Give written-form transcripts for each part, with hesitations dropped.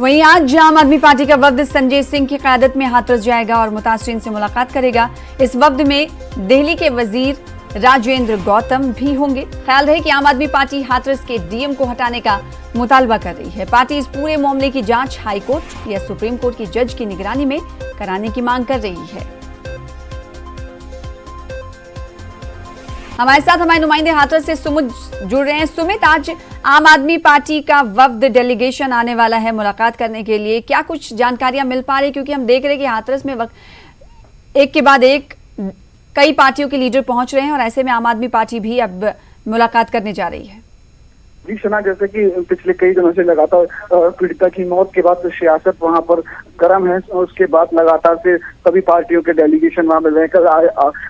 वहीं आज आम आदमी पार्टी का वफ्द संजय सिंह की क़यादत में हाथरस जाएगा और मुतासरीन से मुलाकात करेगा। इस वफ्द में दिल्ली के वजीर राजेंद्र गौतम भी होंगे। ख्याल रहे कि आम आदमी पार्टी हाथरस के डीएम को हटाने का मुतालबा कर रही है। पार्टी इस पूरे मामले की जांच हाई कोर्ट या सुप्रीम कोर्ट की जज की निगरानी में कराने की मांग कर रही है। हमारे साथ हमारे नुमाइंदे हाथरस से सुमित जुड़ रहे हैं। सुमित, आज आम आदमी पार्टी का वफ्द डेलीगेशन आने वाला है मुलाकात करने के लिए, क्या कुछ जानकारियां मिल पा रही है? क्योंकि हम देख रहे हैं कि हाथरस में एक के बाद एक कई पार्टियों के लीडर पहुंच रहे हैं और ऐसे में आम आदमी पार्टी भी अब मुलाकात करने जा रही है। जी शना, जैसे कि पिछले कई दिनों से लगातार पीड़िता की मौत के बाद सियासत वहां पर गर्म है। उसके बाद लगातार से सभी पार्टियों के डेलीगेशन वहां मिल रहे हैं। कल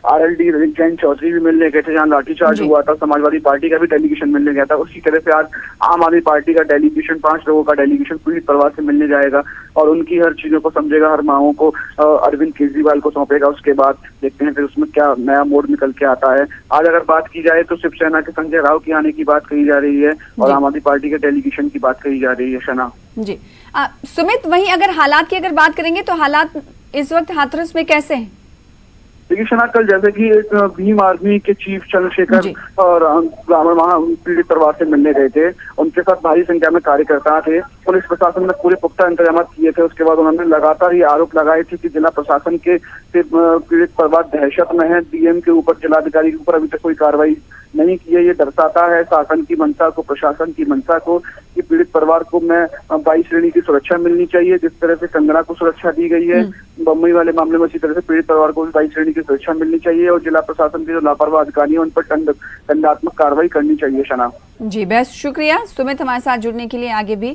आरएलडी जैन चौधरी भी मिलने गए थे, जहां लाठीचार्ज हुआ था। समाजवादी पार्टी का भी डेलीगेशन मिलने गया था। उसी तरह से आज आम आदमी पार्टी का डेलीगेशन 5 लोगों का डेलीगेशन पीड़ित परिवार से मिलने जाएगा और उनकी हर चीजों को समझेगा, हर मांगों को अरविंद केजरीवाल को सौंपेगा। उसके बाद देखते हैं फिर उसमें क्या नया मोड़ निकल के आता है। आज अगर बात की जाए तो शिवसेना के संजय राव के आने की बात कही जा रही है और आम आदमी पार्टी के डेलीगेशन की बात कही जा रही है। शना जी सुमित, वहीं अगर हालात की बात करेंगे तो हालात इस वक्त हाथरस में कैसे हैं? देखिए शना, कल जैसे कि एक भीम आर्मी के चीफ चंद्रशेखर और ग्रामीण वहां पीड़ित परिवार से मिलने गए थे। उनके साथ भारी संख्या में कार्यकर्ता थे। पुलिस प्रशासन ने पूरे पुख्ता इंतजाम किए थे। उसके बाद उन्होंने लगातार ये आरोप लगाए थे कि जिला प्रशासन के पीड़ित परिवार दहशत में है। डीएम के ऊपर, जिलाधिकारी के ऊपर अभी तक कोई कार्रवाई नहीं की है। ये दर्शाता है शासन की मंशा को, प्रशासन की मंशा को कि पीड़ित परिवार को मैं 22 श्रेणी की सुरक्षा मिलनी चाहिए। जिस तरह से कंगना को सुरक्षा दी गई है बम्बई वाले मामले में, उसी तरह से पीड़ित परिवार को भी 22 श्रेणी की सुरक्षा मिलनी चाहिए और जिला प्रशासन के जो लापरवाह अधिकारी है उन पर दंडात्मक कार्रवाई करनी चाहिए। शना जी, बेहद शुक्रिया सुमित हमारे साथ जुड़ने के लिए। आगे भी